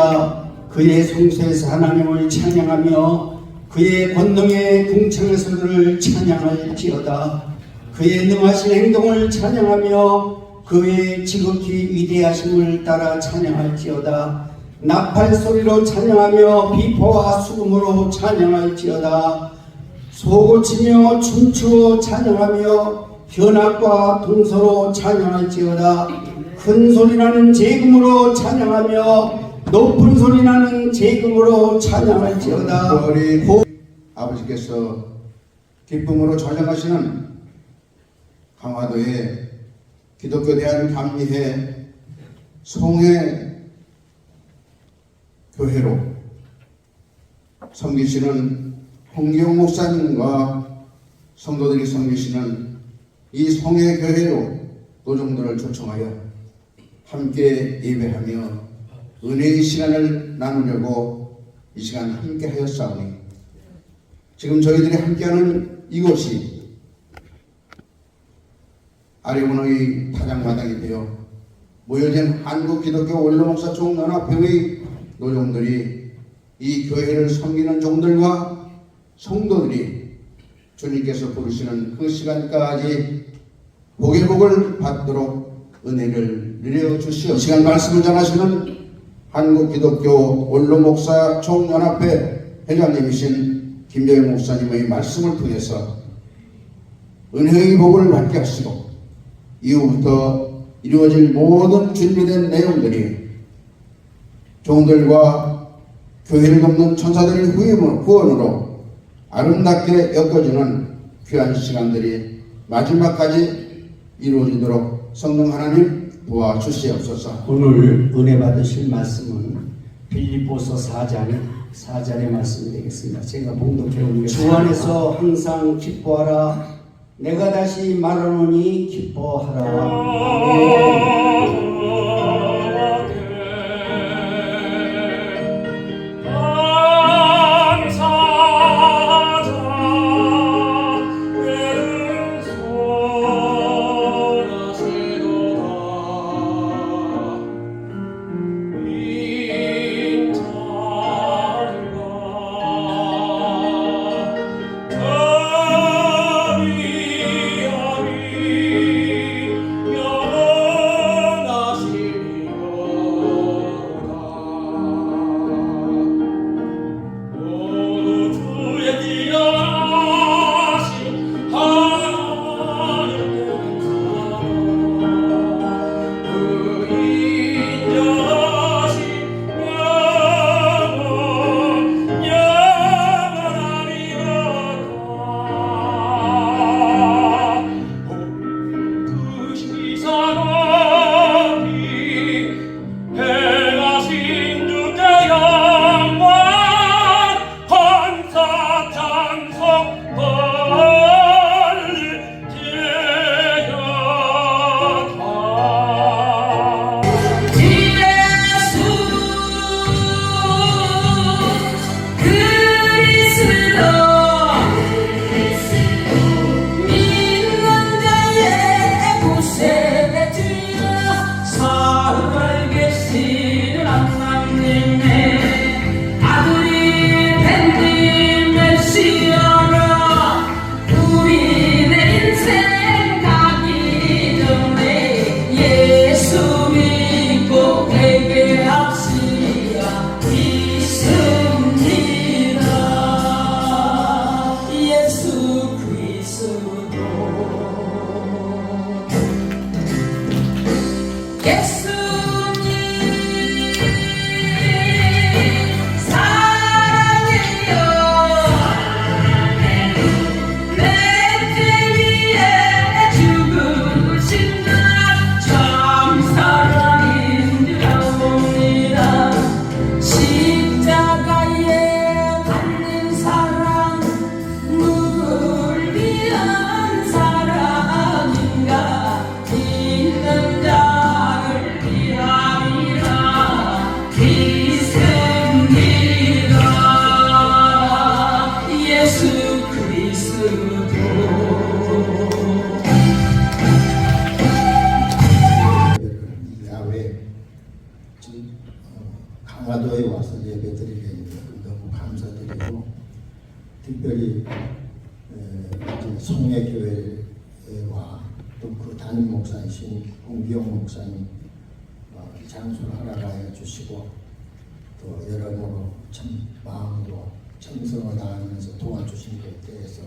날마다 그의 성소에서 하나님을 찬양하며 그의 권능의 궁창의 소리를 찬양할지어다. 그의 능하신 행동을 찬양하며 그의 지극히 위대하심을 따라 찬양할지어다. 나팔 소리로 찬양하며 비포와 수금으로 찬양할지어다. 소고치며 춤추어 찬양하며 현악과 동서로 찬양할지어다. 큰 소리나는 재금으로 찬양하며 높은 소리나는 재금으로 찬양할지어다. 우리 아버지께서 기쁨으로 전령하시는 강화도의 기독교 대한감리회 송해 교회로 섬기시는 홍경 목사님과 성도들이 섬기시는 이 송해 교회로 노종들을 초청하여 함께 예배하며 은혜의 시간을 나누려고 이 시간 함께 하였사오니, 지금 저희들이 함께하는 이곳이 아래문의 타작마당이 되어 모여진 한국기독교 원로목사 총연합회의 노종들이 이 교회를 섬기는 종들과 성도들이 주님께서 부르시는 그 시간까지 복의 복을 받도록 은혜를 누려주시옵소서. 시간 말씀을 전하시는 한국기독교 원로목사 총연합회 회장님이신 김재영 목사님의 말씀을 통해서 은혜의 복을 받게 하시고, 이후부터 이루어질 모든 준비된 내용들이 종들과 교회를 돕는 천사들의 후원으로 아름답게 엮어주는 귀한 시간들이 마지막까지 이루어지도록 성령 하나님 도와주시옵소서. 오늘 은혜 받으실 말씀은 빌립보서 4장의 말씀이 되겠습니다. 제가 봉독해 올리겠습니다. 주 안에서 항상 기뻐하라. 내가 다시 말하노니 기뻐하라. 특별히 이제 송해교회와 또 그 담임 목사이신 홍기영 목사님 장수를 허락하여 주시고 또 여러모로 참 마음으로 정성을 다하면서 도와주신 것에 대해서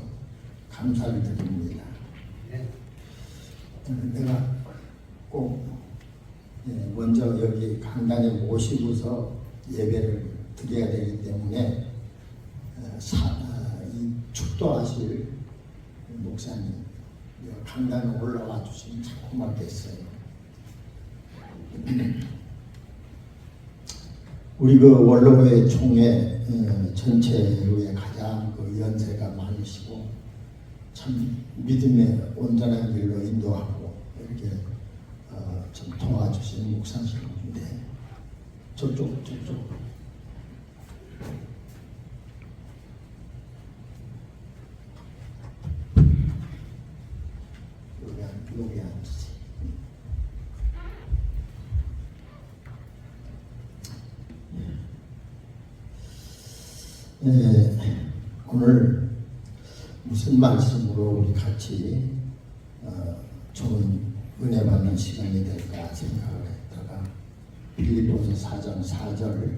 감사를 드립니다. 내가 꼭 먼저 여기 강단에 모시고서 예배를 드려야 되기 때문에 이 축도하실 목사님 강단에 올라와 주시면 참 고맙겠어요. 우리 그 원로회 총회 전체의 가장 그 연세가 많으시고 참 믿음의 온전한 길로 인도하고 이렇게 좀 도와주시는 목사님인데 저쪽 여기 앉으세요. 오늘 무슨 말씀으로 우리 같이 좋은 은혜 받는 시간이 될까 생각을 했다가 빌립보서 4장 4절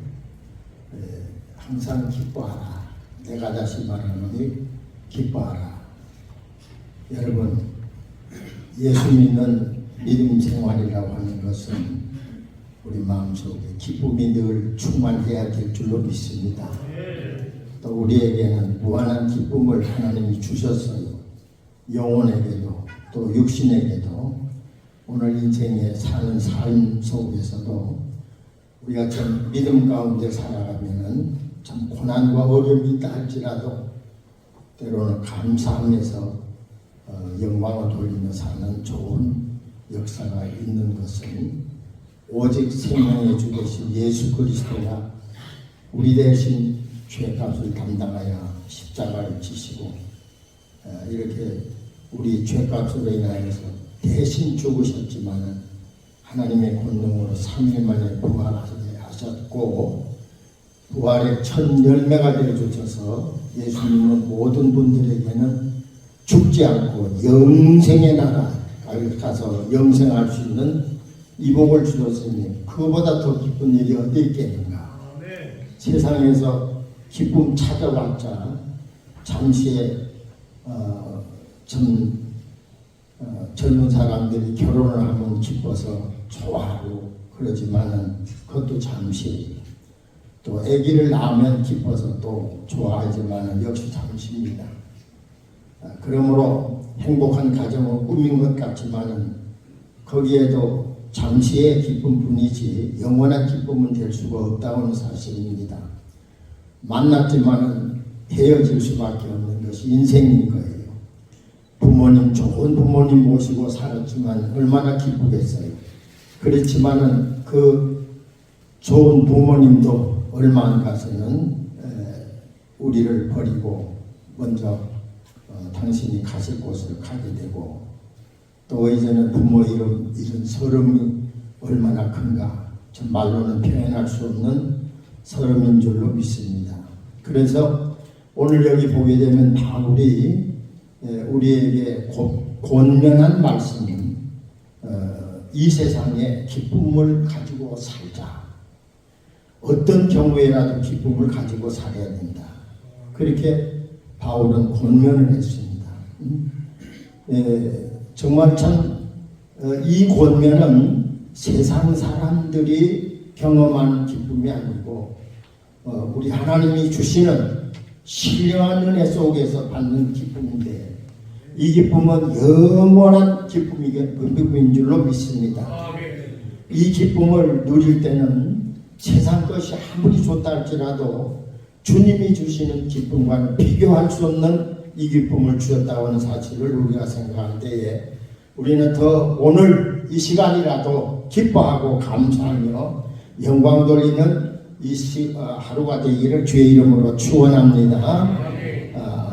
항상 기뻐하라. 내가 다시 말하노니 기뻐하라. 여러분, 예수 믿는 믿음 생활이라고 하는 것은 우리 마음속에 기쁨이 늘 충만해야 될 줄로 믿습니다. 또 우리에게는 무한한 기쁨을 하나님이 주셨어요. 영혼에게도 또 육신에게도. 오늘 인생에 사는 삶 속에서도 우리가 참 믿음 가운데 살아가면은 참 고난과 어려움이 있다 할지라도 때로는 감사하면서 영광을 돌리며 사는 좋은 역사가 있는 것은 오직 생명의 주 되신 예수 그리스도가 우리 대신 죄값을 담당하여 십자가를 지시고 이렇게 우리 죄값으로 인하여서 대신 죽으셨지만 하나님의 권능으로 3일 만에 부활하셨고 부활의 첫 열매가 되어주셔서 예수 믿는 모든 분들에게는 죽지 않고 영생의 나라 가서 영생할 수 있는 이 복을 주셨으니 그보다 더 기쁜 일이 어디 있겠는가. 세상에서 기쁨 찾아봤자 잠시에 젊은 사람들이 결혼을 하면 기뻐서 좋아하고 그러지만은 그것도 잠시, 또 아기를 낳으면 기뻐서 또 좋아하지만은 역시 잠시입니다. 그러므로 행복한 가정은 꿈인 것 같지만은 거기에도 잠시의 기쁨뿐이지 영원한 기쁨은 될 수가 없다는 사실입니다. 만났지만은 헤어질 수밖에 없는 것이 인생인 거예요. 부모님, 좋은 부모님 모시고 살았지만 얼마나 기쁘겠어요. 그렇지만은 그 좋은 부모님도 얼마 안 가서는 우리를 버리고 먼저 당신이 가실 곳을 가게 되고, 또 이제는 부모 잃은 서름이 얼마나 큰가 참 말로는 표현할 수 없는 서름인 줄로 믿습니다. 그래서 오늘 여기 보게 되면 바울이 우리에게 권면한 말씀은 이 세상에 기쁨을 가지고 살자. 어떤 경우에라도 기쁨을 가지고 살아야 된다. 그렇게 바울은 권면을 했습니다. 정말 참 이 권면은 세상 사람들이 경험하는 기쁨이 아니고 우리 하나님이 주시는 신령한 은혜 속에서 받는 기쁨인데, 이 기쁨은 영원한 기쁨인 줄로 믿습니다. 이 기쁨을 누릴 때는 세상 것이 아무리 좋다 할지라도 주님이 주시는 기쁨과는 비교할 수 없는 이 기쁨을 주셨다고 하는 사실을 우리가 생각할 때에 우리는 더 오늘 이 시간이라도 기뻐하고 감사하며 영광 돌리는 이 하루가 되기를 주의 이름으로 축원합니다.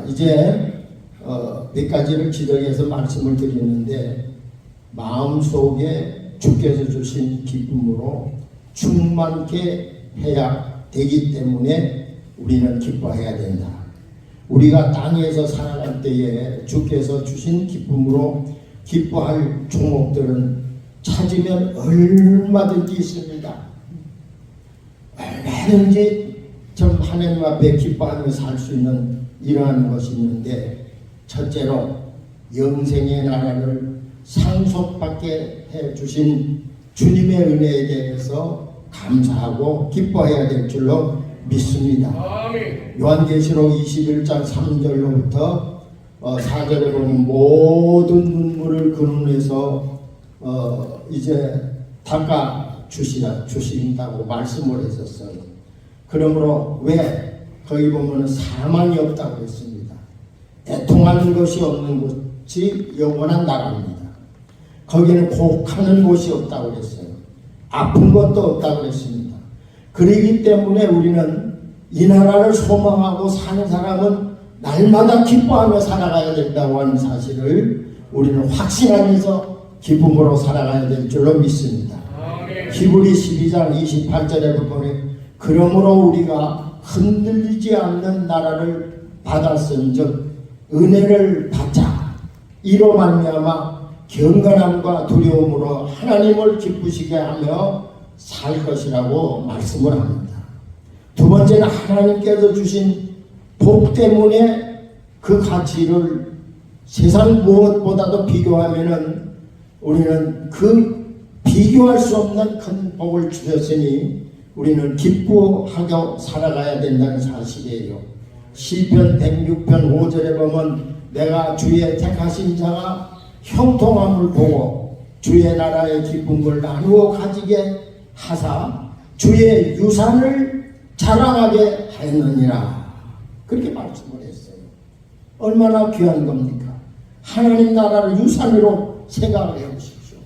이제 몇 가지를 지적해서 말씀을 드리는데, 마음속에 주께서 주신 기쁨으로 충만케 해야 되기 때문에 우리는 기뻐해야 된다. 우리가 땅에서 살아갈 때에 주께서 주신 기쁨으로 기뻐할 종목들은 찾으면 얼마든지 있습니다. 얼마든지 참 하나님 앞에 기뻐하며 살 수 있는 이러한 것이 있는데, 첫째로 영생의 나라를 상속받게 해주신 주님의 은혜에 대해서 감사하고 기뻐해야 될 줄로 믿습니다. 요한계시록 21장 3절로부터 4절에 보면 모든 눈물을 그 눈에서 이제 닦아 주신다고 말씀을 했었어요. 그러므로 왜 거기 보면 사망이 없다고 했습니다. 애통하는 것이 없는 곳이 영원한 나라입니다. 거기는 곡하는 곳이 없다고 그랬어요. 아픈 것도 없다고 그랬습니다. 그러기 때문에 우리는 이 나라를 소망하고 사는 사람은 날마다 기뻐하며 살아가야 된다고 하는 사실을 우리는 확신하면서 기쁨으로 살아가야 될 줄로 믿습니다. 히브리 12장 28절에 보면 그러므로 우리가 흔들리지 않는 나라를 받았은즉 은혜를 받자. 이로 말미암아 경건함과 두려움으로 하나님을 기쁘시게 하며 살 것이라고 말씀을 합니다. 두 번째는 하나님께서 주신 복 때문에 그 가치를 세상 무엇보다도 비교하면은 우리는 그 비교할 수 없는 큰 복을 주셨으니 우리는 기뻐하고 살아가야 된다는 사실이에요. 시편 106편 5절에 보면 내가 주의 택하신 자가 형통함을 보고 주의 나라의 기쁨을 나누어 가지게 하사 주의 유산을 자랑하게 하였느니라. 그렇게 말씀을 했어요. 얼마나 귀한 겁니까? 하나님 나라를 유산으로 생각을 해보십시오.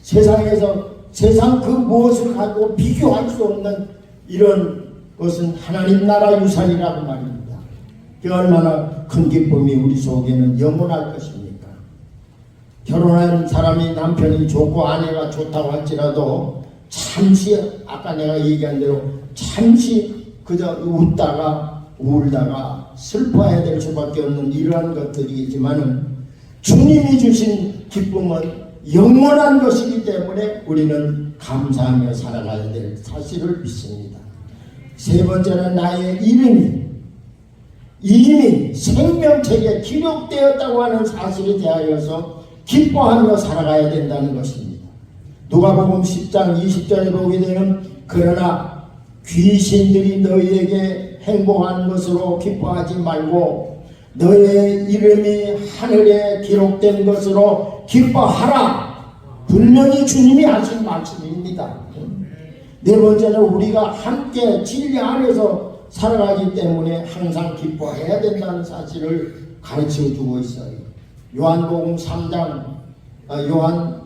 세상에서 세상 그 무엇을 가지고 비교할 수 없는 이런 것은 하나님 나라 유산이라고 말입니다. 그 얼마나 큰 기쁨이 우리 속에는 영원할 것입니까? 결혼한 사람이 남편이 좋고 아내가 좋다고 할지라도 잠시 아까 내가 얘기한 대로 잠시 그저 웃다가 울다가 슬퍼해야 될 수밖에 없는 이러한 것들이지만은 주님이 주신 기쁨은 영원한 것이기 때문에 우리는 감사하며 살아가야 될 사실을 믿습니다. 세 번째는 나의 이름이 이미 생명책에 기록되었다고 하는 사실에 대하여서 기뻐하며 살아가야 된다는 것입니다. 누가복음 10장 20절에 보게 되면 그러나 귀신들이 너희에게 행복한 것으로 기뻐하지 말고 너의 이름이 하늘에 기록된 것으로 기뻐하라. 분명히 주님이 하신 말씀입니다. 네 번째는 우리가 함께 진리 안에서 살아가기 때문에 항상 기뻐해야 된다는 사실을 가르쳐 주고 있어요. 요한 3서 요한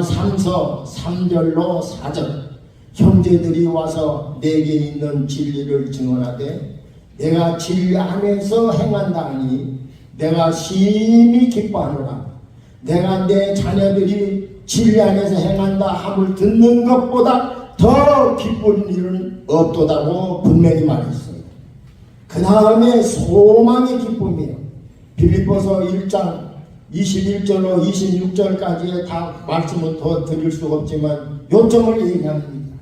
3서 3절로 4절 형제들이 와서 내게 있는 진리를 증언하되 내가 진리 안에서 행한다 하니 내가 심히 기뻐하노라. 내가 내 자녀들이 진리 안에서 행한다 함을 듣는 것보다 더 기쁜 일은 없도다고 분명히 말했어요. 그 다음에 소망의 기쁨이에요. 빌립보서 1장 21절로 26절까지의 다 말씀을 더 드릴 수가 없지만 요점을 얘기합니다.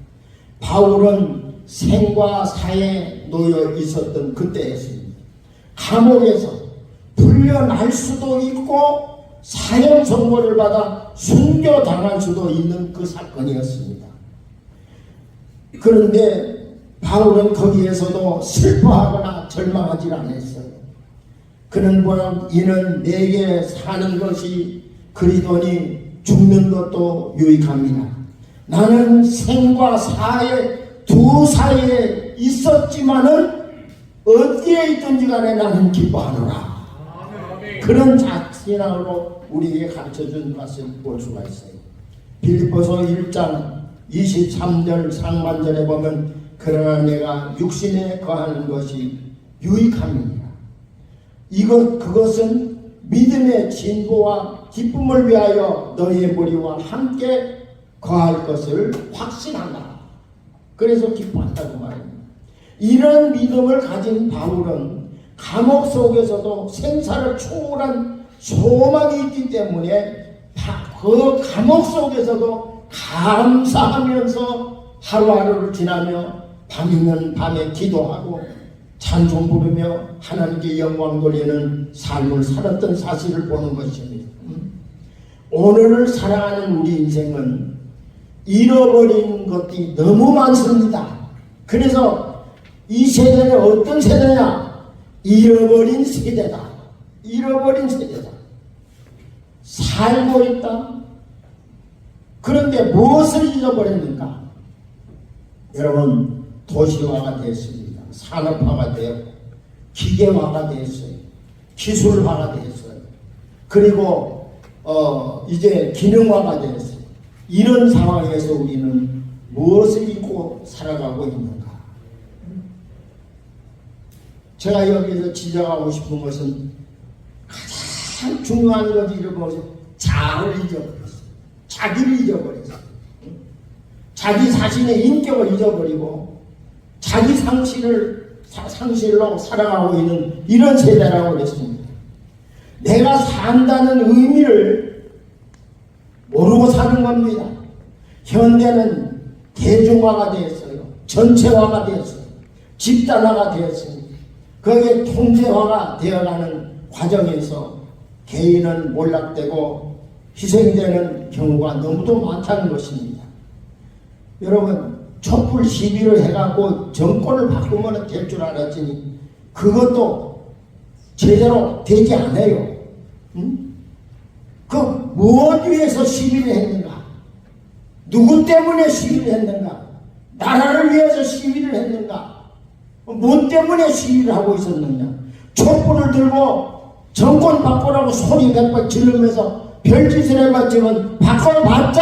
바울은 생과 사에 놓여 있었던 그때였습니다. 감옥에서 풀려날 수도 있고 사형 선고를 받아 순교당할 수도 있는 그 사건이었습니다. 그런데 바울은 거기에서도 슬퍼하거나 절망하지 않았어요. 그는 뭐라 이는 내게 사는 것이 그리더니 죽는 것도 유익합니다. 나는 생과 사의 두 사이에 있었지만은 어디에 있든지 간에 나는 기뻐하노라. 그런 자신으로 우리에게 가르쳐준 것을 볼 수가 있어요. 빌립보서 1장 23절 상반절에 보면 그러나 내가 육신에 거하는 것이 유익함이니라. 그것은 믿음의 진보와 기쁨을 위하여 너희의 무리와 함께 거할 것을 확신한다. 그래서 기뻐한다고 말합니다. 이런 믿음을 가진 바울은 감옥 속에서도 생사를 초월한 소망이 있기 때문에 그 감옥 속에서도 감사하면서 하루하루를 지나며 밤이면 밤에 기도하고 찬송 부르며 하나님께 영광 돌리는 삶을 살았던 사실을 보는 것입니다. 오늘을 살아가는 우리 인생은 잃어버린 것이 너무 많습니다. 그래서 이 세대는 어떤 세대냐? 잃어버린 세대다. 잃어버린 세대다. 살고 있다. 그런데 무엇을 잃어버렸는가? 여러분, 도시화가 됐습니다. 산업화가 되었고 기계화가 됐어요. 기술화가 됐어요. 그리고 이제 기능화가 됐어요. 이런 상황에서 우리는 무엇을 잊고 살아가고 있는가? 제가 여기서 지적하고 싶은 것은 가장 중요한 것을 잃어버려서 자아를 잊어버렸어요. 자기를 잊어버렸어요. 자기 자신의 인격을 잊어버리고 자기 상실로 살아가고 있는 이런 세대라고 그랬습니다. 내가 산다는 의미를 모르고 사는 겁니다. 현대는 대중화가 되었어요. 전체화가 되었어요. 집단화가 되었습니다. 거기에 통제화가 되어가는 과정에서 개인은 몰락되고 희생되는 경우가 너무도 많다는 것입니다. 여러분, 촛불 시위를 해갖고 정권을 바꾸면 될 줄 알았더니 그것도 제대로 되지 않아요. 그 무엇 위해서 시위를 했는가? 누구 때문에 시위를 했는가? 나라를 위해서 시위를 했는가? 뭐 때문에 시위를 하고 있었느냐? 촛불을 들고 정권 바꾸라고 소리 백번 지르면서 별짓을 해봤지만 바꿔봤자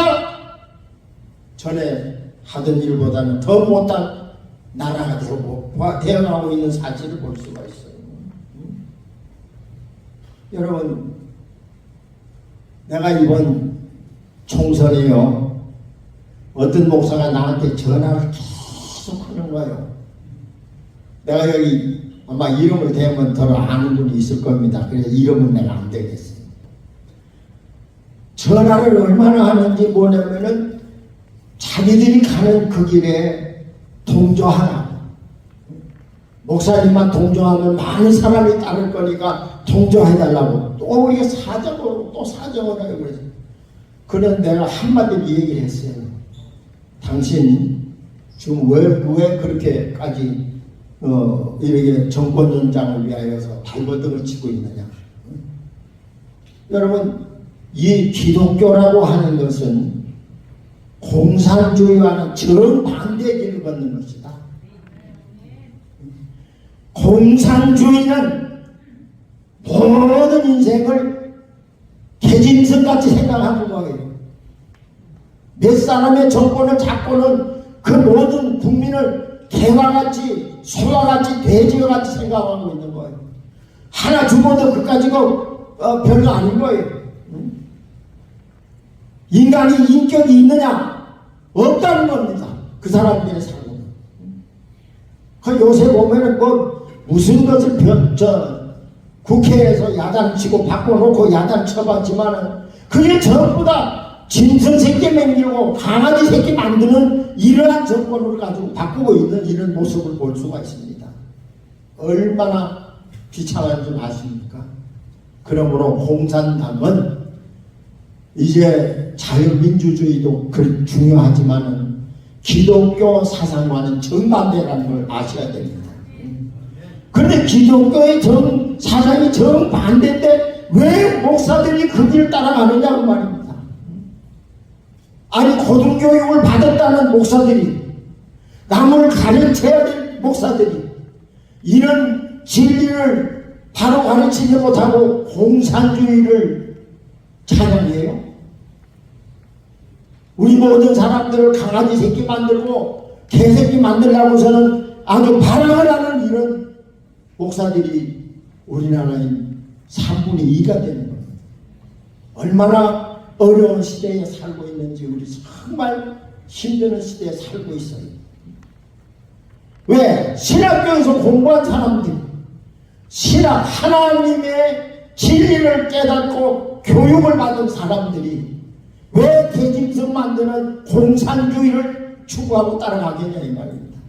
전에 하던 일보다는 더 못한 나라가 되어가고 있는 사실을 볼 수가 있어요. 여러분, 내가 이번 총선에요, 어떤 목사가 나한테 전화를 계속 하는 거예요. 내가 여기 아마 이름을 대면 더 아는 분이 있을 겁니다. 그래서 이름은 내가 안 되겠어요. 전화를 얼마나 하는지 뭐냐면은 자기들이 가는 그 길에 동조하라. 목사님만 동조하면 많은 사람이 따를 거니까 동조해달라고 또 이게 사정으로 또 사정을 하고 그래서 그런 내가 한마디로 얘기를 했어요. 당신 지금 왜 그렇게까지 이렇게 정권 연장을 위하여서 발버둥을 치고 있느냐. 여러분, 이 기독교라고 하는 것은 공산주의와는 정반대의 길을 걷는 것이다. 공산주의는 모든 인생을 개짐승같이 생각하는 거예요. 몇 사람의 정권을 잡고는 그 모든 국민을 개와같이 소와같이 돼지와같이 생각하고 있는 거예요. 하나 죽어도 그까지가 별거 아닌 거예요. 인간이 인격이 있느냐? 없다는 겁니다. 그 사람들의 삶은. 그 요새 보면은 무슨 것을 국회에서 야단 치고 바꿔놓고 야단 쳐봤지만은 그게 전부 다 짐승 새끼 맹기고 강아지 새끼 만드는 이러한 정권을 가지고 바꾸고 있는 이런 모습을 볼 수가 있습니다. 얼마나 비참한지 아십니까? 그러므로 공산당은 이제 자유민주주의도 중요하지만은 기독교 사상과는 정반대라는 걸 아셔야 됩니다. 그런데 기독교의 사상이 정반대인데 왜 목사들이 그 길을 따라가느냐고 말입니다. 아니, 고등교육을 받았다는 목사들이, 남을 가르쳐야 될 목사들이 이런 진리를 바로 가르치지 못하고 공산주의를 찬양해요. 우리 모든 사람들을 강아지 새끼 만들고 개새끼 만들려고서는 아주 발악을 하는 이런 목사들이 우리나라의 3분의 2가 되는 겁니다. 얼마나 어려운 시대에 살고 있는지, 우리 정말 힘드는 시대에 살고 있어요. 왜? 신학교에서 공부한 사람들이, 신학 하나님의 진리를 깨닫고 교육을 받은 사람들이 왜 계집성 만드는 공산주의를 추구하고 따라가겠냐 이 말입니다.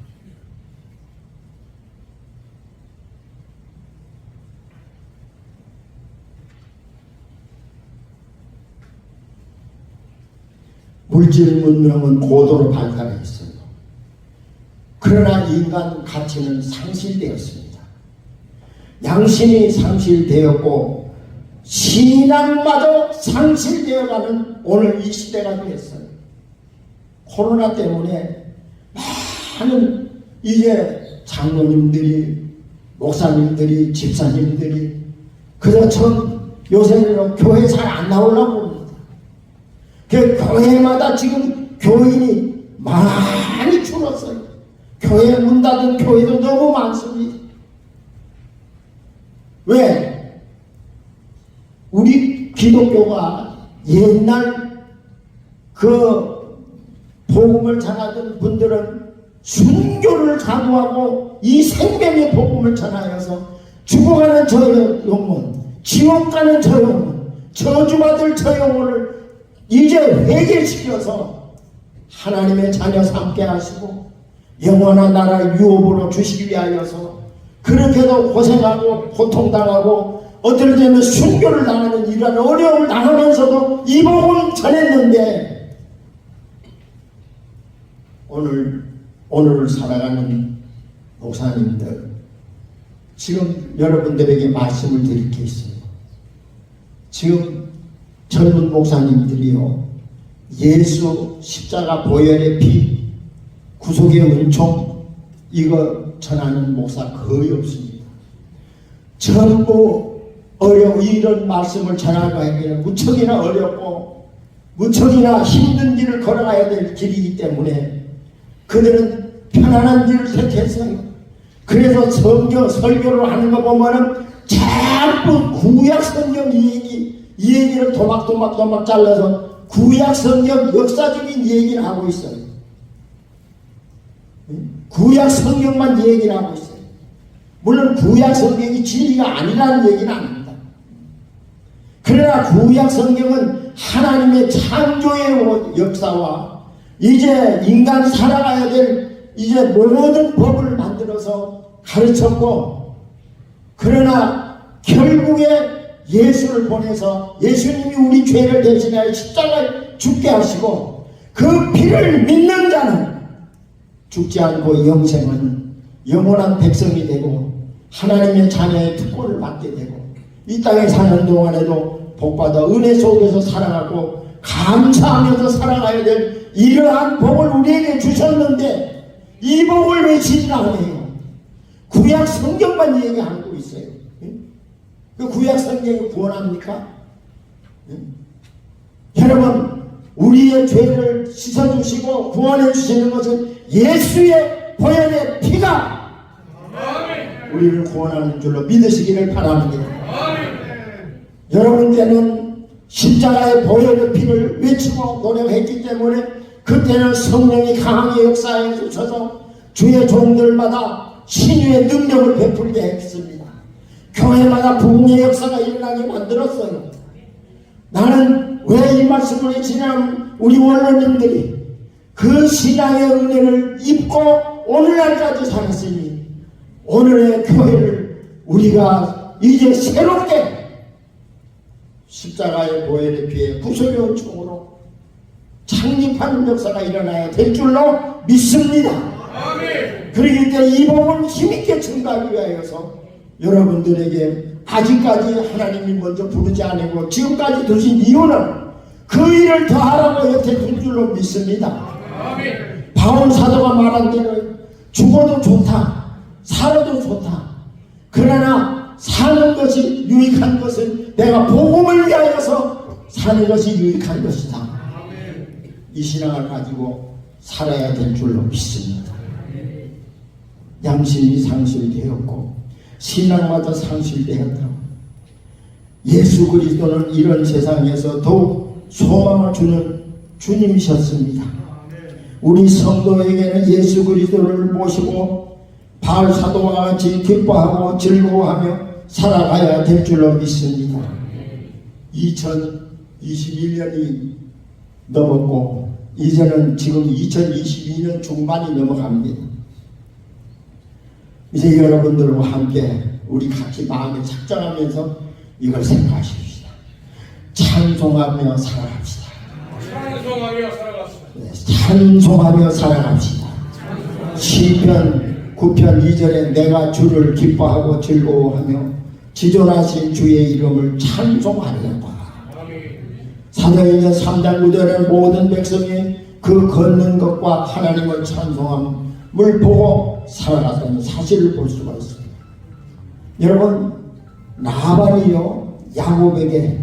물질 문명은 고도로 발달했어요. 그러나 인간 가치는 상실되었습니다. 양심이 상실되었고 신앙마저 상실되어가는 오늘 이 시대가 되었어요. 코로나 때문에 많은 이제 장로님들이, 목사님들이, 집사님들이 그저 참 요새는 교회 잘 안 나오려고 합니다. 그 교회마다 지금 교인이 많이 줄었어요. 교회 문 닫은 교회도 너무 많습니다. 왜? 우리 기독교가 옛날 그 복음을 전하던 분들은 순교를 자부하고 이 생명의 복음을 전하여서 죽어가는 저 영혼, 지옥 가는 저 영혼, 저주받을 저 영혼을 이제 회개시켜서 하나님의 자녀 삼게 하시고 영원한 나라 유업으로 주시기 위하여서 그렇게도 고생하고 고통당하고 어떨 때는 순교를 당하는 이런 어려움을 당하면서도 이 복음을 전했는데 오늘을 살아가는 목사님들, 지금 여러분들에게 말씀을 드릴 게 있어요. 지금 젊은 목사님들이요, 예수 십자가 보혈의 피, 구속의 은총 이거 전하는 목사 거의 없습니다. 전부 이런 말씀을 전하기에는 무척이나 어렵고 무척이나 힘든 길을 걸어가야 될 길이기 때문에 그들은 편안한 길을 택했어요. 그래서 설교를 하는 거 보면은 자꾸 구약 성경 이 얘기를 도막 잘라서 구약 성경 역사적인 얘기를 하고 있어요. 구약 성경만 얘기를 하고 있어요. 물론 구약 성경이 진리가 아니라는 얘기는 아닙니다. 그러나 구약 성경은 하나님의 창조의 역사와 이제 인간 살아가야 될 이제 모든 법을 만들어서 가르쳤고, 그러나 결국에 예수를 보내서 예수님이 우리 죄를 대신하여 십자가에 죽게 하시고 그 피를 믿는 자는 죽지 않고 영원한 백성이 되고 하나님의 자녀의 특권을 받게 되고 이 땅에 사는 동안에도 복받아 은혜 속에서 살아가고 감사하면서 살아가야 될 이러한 복을 우리에게 주셨는데 이 복을 외치지 않아요. 구약 성경만 얘기하고 있어요. 그 구약 성경이 구원합니까? 여러분, 우리의 죄를 씻어주시고 구원해 주시는 것은 예수의 보혈의 피가 우리를 구원하는 줄로 믿으시기를 바랍니다. 여러분께는 십자가의 보혈의 피를 외치고 노력했기 때문에 그때는 성령이 강하게 역사해 주셔서 주의 종들마다 신유의 능력을 베풀게 했습니다. 교회마다 부흥의 역사가 일어나게 만들었어요. 나는 왜 이 말씀을 해주냐면 우리 원로님들이 그 신앙의 은혜를 입고 오늘날까지 살았으니 오늘의 교회를 우리가 이제 새롭게 십자가의 보혈의 피에 구속의 은총으로 창립하는 역사가 일어나야 될 줄로 믿습니다. 그러기 때문에 이 복음을 힘있게 증가하기 위하여서 여러분들에게 아직까지 하나님이 먼저 부르지 않고 지금까지 두신 이유는 그 일을 더하라고 여태 둔 줄로 믿습니다. 바울 사도가 말한 대로 죽어도 좋다, 살아도 좋다. 그러나 사는 것이 유익한 것은 내가 복음을 위하여서 사는 것이 유익한 것이다. 이 신앙을 가지고 살아야 될 줄로 믿습니다. 양심이 상실되었고 신앙마저 상실되었다. 예수 그리스도는 이런 세상에서 더욱 소망을 주는 주님이셨습니다. 우리 성도에게는 예수 그리스도를 모시고 바울 사도와 같이 기뻐하고 즐거워하며 살아가야 될 줄로 믿습니다. 2021년이 넘었고 이제는 지금 2022년 중반이 넘어갑니다. 이제 여러분들과 함께 우리 같이 마음에 작정하면서 이걸 생각하십시다. 찬송하며 살아갑시다. 찬송하며 살아갑시다. 네, 찬송하며 살아갑시다. 시편 9편 2절에 내가 주를 기뻐하고 즐거워하며 지존하신 주의 이름을 찬송하리로다. 사도행전 3장 9절에 모든 백성이 그 걷는 것과 하나님을 찬송함을 보고 살아갔다는 사실을 볼 수가 있습니다. 여러분, 나발이요 야곱에게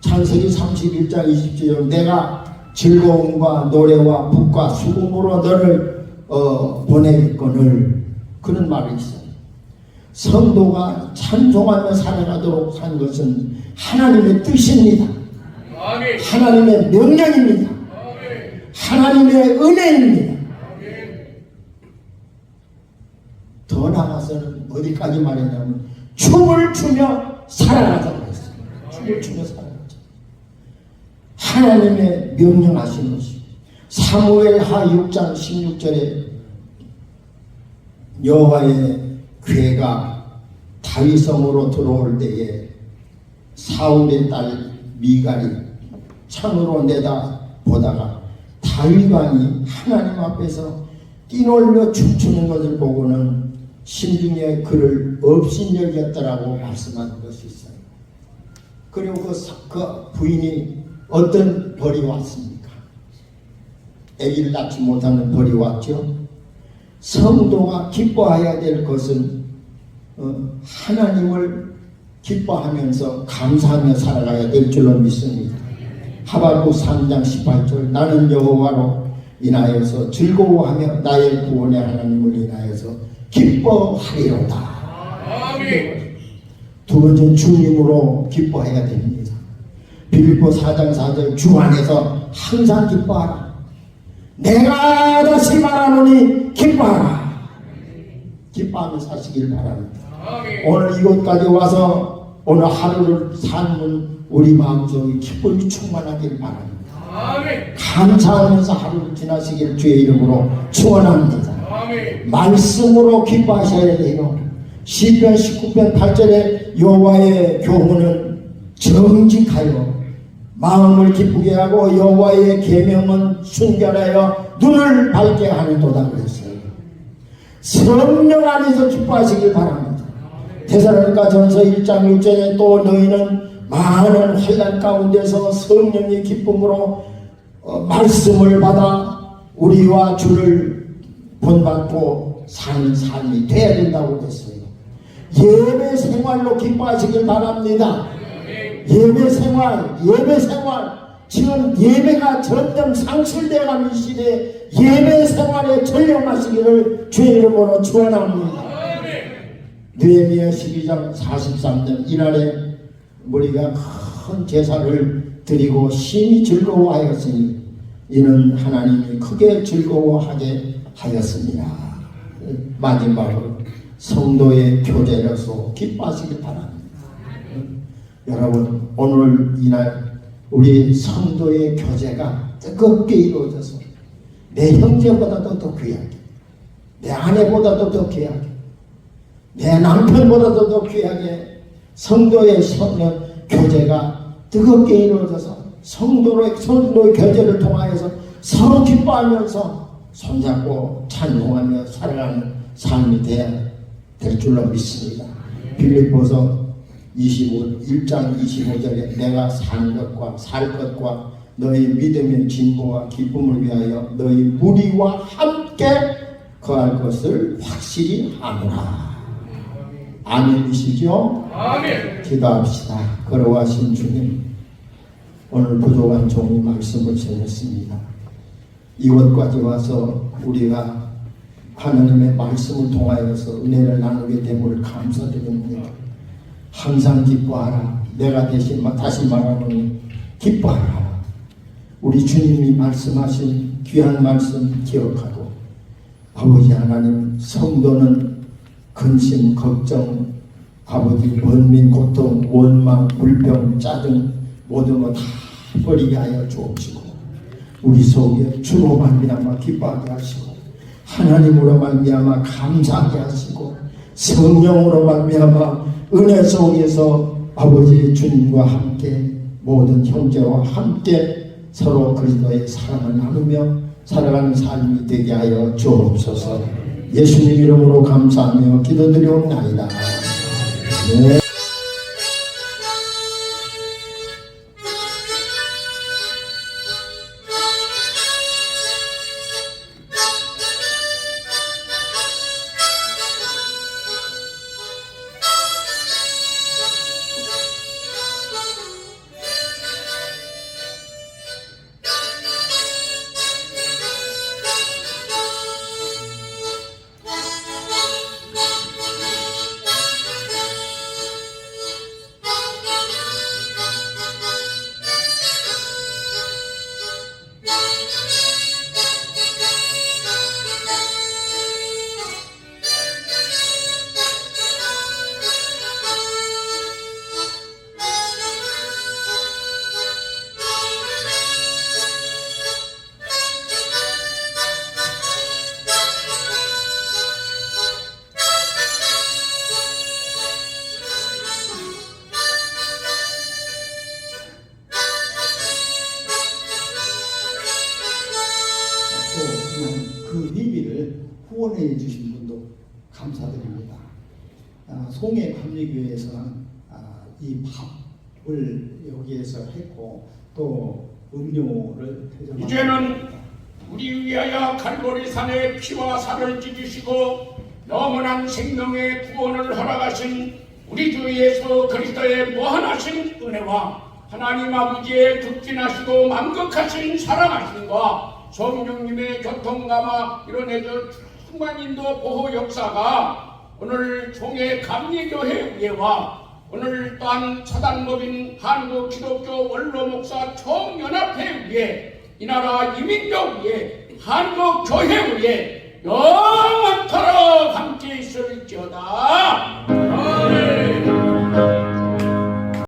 창세기 31장 27절 내가 즐거움과 노래와 북과 수금으로 너를 보내거늘 그런 말이 있어요. 성도가 찬송하며 살아가도록 한 것은 하나님의 뜻입니다. 아멘. 하나님의 명령입니다. 아멘. 하나님의 은혜입니다. 아멘. 더 나아가서는 어디까지 말했냐면 춤을 추며 살아가자고 했어요. 춤을 추며 살아가자. 하나님의 명령하신 것입니다. 사무엘하 6장 16절에 여호와의 괴가 다윗성으로 들어올 때에 사울의 딸 미갈이 창으로 내다보다가 다윗 왕이 하나님 앞에서 뛰놀며 춤추는 것을 보고는 심중에 그를 업신여겼다라고 말씀하는 것이 있어요. 그리고 그 부인이 어떤 벌이 왔습니까? 아기를 낳지 못하는 벌이 왔죠. 성도가 기뻐해야 될 것은 하나님을 기뻐하면서 감사하며 살아가야 될 줄로 믿습니다. 하박국 3장 18절 나는 여호와로 인하여서 즐거워하며 나의 구원의 하나님을 인하여서 기뻐하리로다. 아멘. 두 번째는 주님으로 기뻐해야 됩니다. 빌립보 4장 4절 주 안에서 항상 기뻐하라. 내가 다시 말하노니 기뻐하라. 기뻐하며 사시길 바랍니다. 아멘. 오늘 이곳까지 와서 오늘 하루를 사는 우리 마음속에 기쁨이 충만하길 바랍니다. 아멘. 감사하면서 하루를 지나시길 주의 이름으로 축원합니다. 아멘. 말씀으로 기뻐하셔야 돼요. 시편 19편 8절에 여호와의 교훈은 정직하여 마음을 기쁘게 하고 여호와의 계명은 순결하여 눈을 밝게 하는도다 그랬어요. 성령 안에서 기뻐하시길 바랍니다. 데살로니가 전서 1장 6절에 또 너희는 많은 환난 가운데서 성령의 기쁨으로 말씀을 받아 우리와 주를 본받고 사는 삶이 돼야 된다고 했어요. 예배 생활로 기뻐하시길 바랍니다. 예배 생활 지금 예배가 점점 상실되어가는 시대에 예배 생활에 전념하시기를 주의 이름으로 축원합니다. 느헤미야 12장 43절 이날에 우리가 큰 제사를 드리고 심히 즐거워하였으니 이는 하나님이 크게 즐거워하게 하였습니다. 마지막으로 성도의 교제로서 기뻐하시길 바랍니다. 여러분 오늘 이날 우리 성도의 교제가 뜨겁게 이루어져서 내 형제보다도 더 귀하게 내 아내보다도 더 귀하게 내 남편보다도 더 귀하게 성도의 교제가 뜨겁게 이루어져서 성도의 교제를 통하여서 서로 기뻐하면서 손잡고 찬송하며 살아가는 삶이 되어야 될 줄로 믿습니다. 빌립보서 1장 25절에 내가 산 것과 살 것과 너희 믿음의 진보와 기쁨을 위하여 너희 무리와 함께 거할 것을 확실히 하노라. 아멘이시죠? 아멘. 기도합시다. 걸어가신 주님, 오늘 부족한 종이 말씀을 전했습니다. 이곳까지 와서 우리가 하나님의 말씀을 통하여서 은혜를 나누게 됨을 감사드립니다. 항상 기뻐하라. 내가 대신 다시 말하노니 기뻐하라. 우리 주님이 말씀하신 귀한 말씀 기억하고 아버지 하나님 성도는 근심, 걱정, 아버지 원민 고통, 원망, 불평, 짜증 모든 것 다 버리게 하여 주옵시고 우리 속에 주로 말미암아 기뻐하게 하시고 하나님으로 말미암아 감사하게 하시고 성령으로 말미암아 은혜 속에서 아버지 주님과 함께 모든 형제와 함께 서로 그리스도의 사랑을 나누며 살아가는 삶이 되게 하여 주옵소서. 예수님 이름으로 감사하며 기도드리옵나이다. 네. 또 그냥 그 예비를 후원해 주신 분도 감사드립니다. 송해 감리교회에서는 이 밥을 여기에서 했고 또 음료를 대접합니다. 이제는 우리 위하여 갈보리산에 피와 살을 찢으시고 영원한 생명의 구원을 허락하신 우리 주 예수 그리스도의 무한하신 은혜와 하나님 아버지의 극진하시고 만극하신 사랑하심과 성령님의 교통감화 이뤄내준 충만인도 보호 역사가 오늘 종의 감리교회 위에와 오늘 또한 차단법인 한국기독교 원로목사 총연합회 위에 이 나라 이민족 위에 한국교회 위에 영원토록 함께 있을지어다. 아멘.